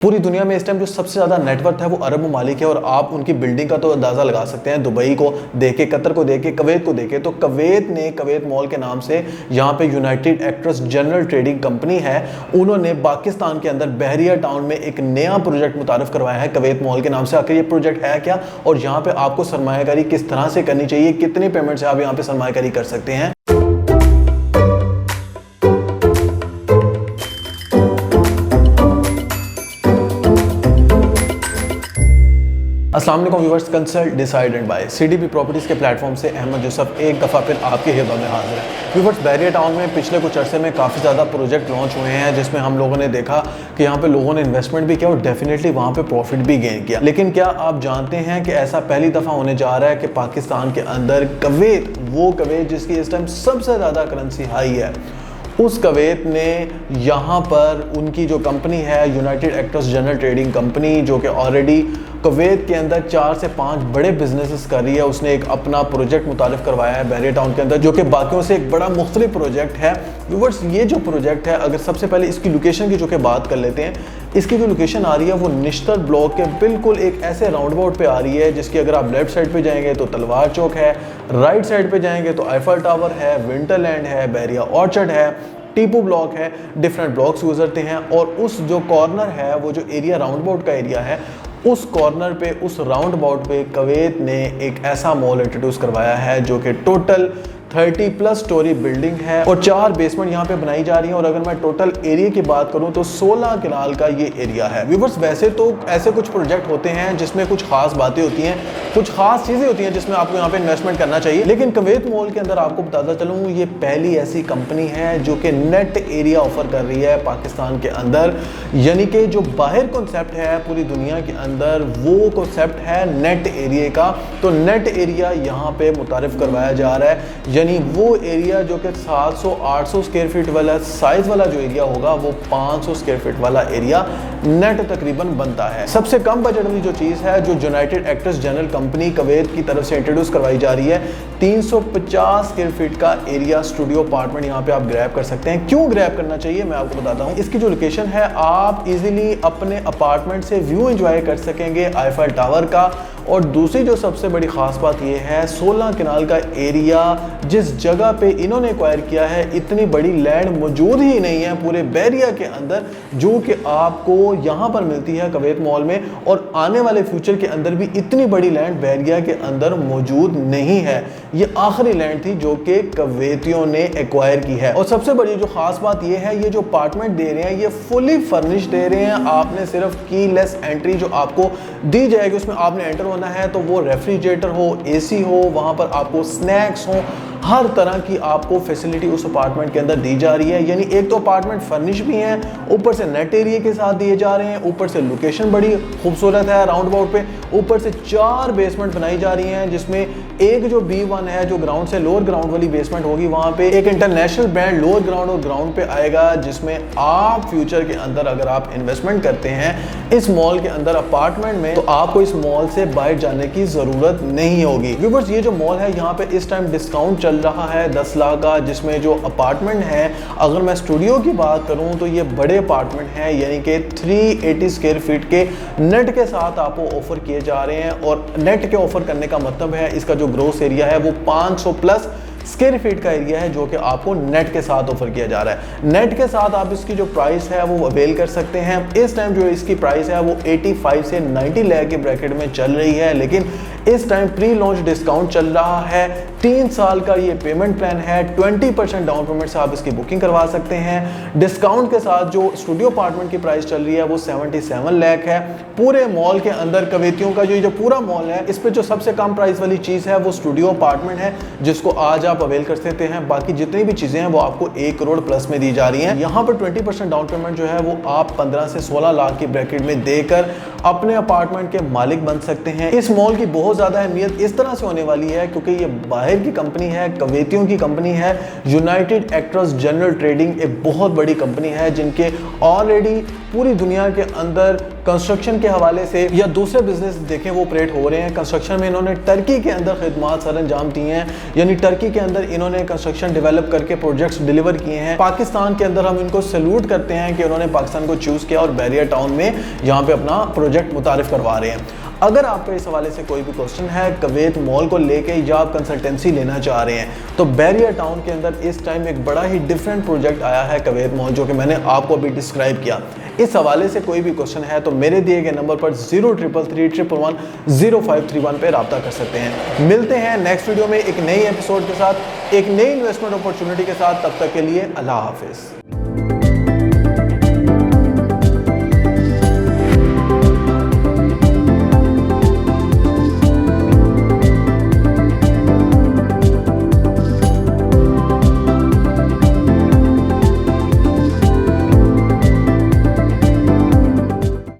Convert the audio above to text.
पूरी दुनिया में इस टाइम जो सबसे ज़्यादा नेटवर्थ है वो अरब ममालिक है और आप उनकी बिल्डिंग का तो अंदाज़ा लगा सकते हैं। दुबई को देखे, कतर को देखे, कवैत को देखे, तो कवैत मॉल के नाम से यहाँ पे United actress general trading company है, उन्होंने पाकिस्तान के अंदर बहरिया टाउन में एक नया प्रोजेक्ट मुतारफ़ करवाया है कवैत मॉल के नाम से। आखिर ये प्रोजेक्ट है क्या और यहाँ पर आपको सरमायाकारी किस तरह से करनी चाहिए, कितने पेमेंट से आप यहाँ पर सरमायाकारी कर सकते हैं। अस्सलाम वालेकुम viewers, consult decide and buy CDP properties के प्लेटफॉर्म से अहमद यूसुफ एक दफ़ा फिर आपके हिदों में हाजिर है। व्यूअर्स, बहरिया टाउन में पिछले कुछ अरसे में काफ़ी ज़्यादा प्रोजेक्ट लॉन्च हुए हैं जिसमें हम लोगों ने देखा कि यहाँ पे लोगों ने इन्वेस्टमेंट भी किया और डेफिनेटली वहाँ पे प्रॉफिट भी गेन किया। लेकिन क्या आप जानते हैं कि ऐसा पहली दफ़ा होने जा रहा है कि पाकिस्तान के अंदर कवैत जिसकी इस टाइम सबसे ज़्यादा करेंसी हाई है, उस कवैत ने यहाँ पर उनकी जो कंपनी है United actress general trading company, जो कि ऑलरेडी कवैत के अंदर 4 से 5 बड़े बिजनेसेस कर रही है, उसने एक अपना प्रोजेक्ट मुतारिफ करवाया है बहरिया टाउन के अंदर, जो कि बाकियों से एक बड़ा मुख्तलिफ प्रोजेक्ट है। व्यूअर्स, ये जो प्रोजेक्ट है, अगर सबसे पहले इसकी लोकेशन की जो कि बात कर लेते हैं, इसकी जो लोकेशन आ रही है वो निश्तर ब्लॉक के बिल्कुल एक ऐसे राउंड अबाउट पे आ रही है जिसकी अगर आप लेफ्ट साइड पे जाएंगे तो तलवार चौक है, राइट साइड पे जाएंगे तो आईफल टावर है, विंटरलैंड है, बहरिया ऑर्चर्ड है, टीपू ब्लॉक है, डिफरेंट ब्लॉक्स गुजरते हैं। और उस जो कॉर्नर है, वो जो एरिया राउंड अबाउट का एरिया है, उस कॉर्नर पे, उस राउंड अबाउट पे कवैत ने एक ऐसा मॉल इंट्रोड्यूस करवाया है जो कि टोटल 30+ स्टोरी बिल्डिंग है और 4 बेसमेंट यहाँ पे बनाई जा रही है। और अगर मैं टोटल एरिया की बात करूँ तो 16 कनाल का ये एरिया है। व्यूअर्स, वैसे तो ऐसे कुछ प्रोजेक्ट होते हैं जिसमें कुछ खास बातें होती हैं, कुछ खास चीज़ें होती हैं जिसमें आपको यहाँ पे इन्वेस्टमेंट करना चाहिए, लेकिन कवैत मॉल के अंदर आपको बताता चलूँ, ये पहली ऐसी कंपनी है जो कि नेट एरिया ऑफर कर रही है पाकिस्तान के अंदर। यानी कि जो बाहर कॉन्सेप्ट है पूरी दुनिया के अंदर, वो कॉन्सेप्ट है नेट एरिया का। तो नेट एरिया यहाँ पे मुतारिफ करवाया जा रहा है, यानी वो एरिया जो कि 700-800 स्क्वायर फीट वाला साइज वाला जो एरिया होगा, वो 500 स्क्वायर फीट वाला एरिया नेट तकरीबन बनता है। सबसे कम बजट वाली जो चीज़ है जो United actress general company Kuwait की तरफ से इंट्रोड्यूस करवाई जा रही है, 350 स्क्वायर फीट का एरिया स्टूडियो अपार्टमेंट यहाँ पे आप ग्रैब कर सकते हैं। क्यों ग्रैब करना चाहिए मैं आपको बताता हूँ। इसकी जो लोकेशन है, आप इजीली अपने अपार्टमेंट से व्यू एंजॉय कर सकेंगे आईफल टावर का। और दूसरी जो सबसे बड़ी खास बात यह है, 16 कनाल का एरिया जिस जगह पे इन्होंने एक्वायर किया है, इतनी बड़ी लैंड मौजूद ही नहीं है पूरे बहरिया के अंदर, जो कि आपको यहाँ पर मिलती है कवैत मॉल में। और आने वाले फ्यूचर के अंदर भी इतनी बड़ी लैंड बहरिया के अंदर मौजूद नहीं है। ये आखिरी लैंड थी जो कि कवैतियों ने एक्वायर की है। और सबसे बड़ी जो खास बात यह है, ये जो अपार्टमेंट दे रहे हैं ये फुली फर्निश दे रहे हैं। आपने सिर्फ कीलेस एंट्री जो आपको दी जाएगी, उसमें आपने एंटर होना है, तो वो रेफ्रिजरेटर हो, एसी हो, वहां पर आपको स्नैक्स हो, हर तरह की आपको फैसिलिटी उस अपार्टमेंट के अंदर दी जा रही है। यानी एक तो अपार्टमेंट फर्निश भी है, ऊपर से नेट एरिया के साथ दिए जा रहे हैं, ऊपर से लोकेशन बड़ी खूबसूरत है राउंड अबाउट पे, ऊपर से 4 बेसमेंट बनाई जा रही हैं, जिसमें एक जो B1 है, जो ग्राउंड से लोअर ग्राउंड वाली बेसमेंट होगी, वहां पे एक इंटरनेशनल ब्रांड लोअर ग्राउंड और ग्राउंड पे आएगा, जिसमें आप फ्यूचर के अंदर अगर आप इन्वेस्टमेंट करते हैं इस मॉल के अंदर अपार्टमेंट में, तो आपको इस मॉल से बाहर जाने की जरूरत नहीं होगी। व्यूअर्स, ये जो मॉल है यहाँ पे इस टाइम डिस्काउंट चल रहा है 10 लाख का, जिसमें जो अपार्टमेंट है, अगर मैं स्टूडियो की बात करूं तो ये बड़े अपार्टमेंट हैं, यानी कि 380 स्क्वायर फीट के नेट के साथ आपको ऑफर किए जा रहे हैं। और नेट के ऑफर करने का मतलब है इसका जो ग्रोस एरिया है वो 500+ स्क्वायर फीट का एरिया है, जो कि आपको नेट के साथ ऑफर किया जा रहा है। नेट के साथ आप इसकी जो प्राइस है वो अवेल कर सकते हैं। इस टाइम जो इसकी प्राइस है वो 85 से 90 लाख के ब्रैकेट में चल रही है, लेकिन इस टाइम प्री लॉन्च डिस्काउंट चल रहा है। 3 साल का ये पेमेंट प्लान है, 20% डाउन पेमेंट से आप इसकी बुकिंग करवा सकते हैं। डिस्काउंट के साथ जो स्टूडियो अपार्टमेंट की प्राइस चल रही है वो 77 लाख है। पूरे मॉल के अंदर कवैतियों का जो पूरा मॉल है, इस पे जो सबसे कम प्राइस वाली चीज़ है वो स्टूडियो अपार्टमेंट है, जिसको आज आप अवेल कर सकते हैं। बाकी जितनी भी चीज़ें हैं वो आपको 1 करोड़ प्लस में दी जा रही हैं। यहाँ पर 20% डाउन पेमेंट जो है वो आप 15 से 16 लाख की ब्रैकेट में देकर अपने अपार्टमेंट के मालिक बन सकते हैं। इस मॉल की बहुत ज़्यादा अहमियत इस तरह से होने वाली है क्योंकि ये बाहर की कंपनी है, कवैतियों की कंपनी है। यूनाइटेड एक्ट्रेस जनरल ट्रेडिंग एक बहुत बड़ी कंपनी है जिनके ऑलरेडी पूरी दुनिया के अंदर कंस्ट्रक्शन के हवाले से या दूसरे बिजनेस देखें वो ऑपरेट हो रहे हैं। कंस्ट्रक्शन में इन्होंने टर्की के अंदर खिदमात सर अंजाम दी हैं, यानी टर्की के अंदर इन्होंने कंस्ट्रक्शन डेवलप करके प्रोजेक्ट्स डिलीवर किए हैं। पाकिस्तान के अंदर हम इनको सैल्यूट करते हैं कि उन्होंने पाकिस्तान को चूज़ किया और बैरियर टाउन में यहाँ पे अपना प्रोजेक्ट मुतारिफ करवा रहे हैं। अगर आपका इस हवाले से कोई भी क्वेश्चन है कुवैत मॉल को लेके या आप कंसल्टेंसी लेना चाह रहे हैं तो बैरियर टाउन के अंदर इस टाइम एक बड़ा ही डिफरेंट प्रोजेक्ट आया है कुवैत मॉल, जो कि मैंने आपको अभी डिस्क्राइब किया। इस हवाले से कोई भी क्वेश्चन है तो मेरे दिए गए नंबर पर 0333110531 पे रब्ता कर सकते हैं। मिलते हैं नेक्स्ट वीडियो में एक नई एपिसोड के साथ, एक नई इन्वेस्टमेंट अपॉर्चुनिटी के साथ। तब तक के लिए अल्लाह हाफिज़।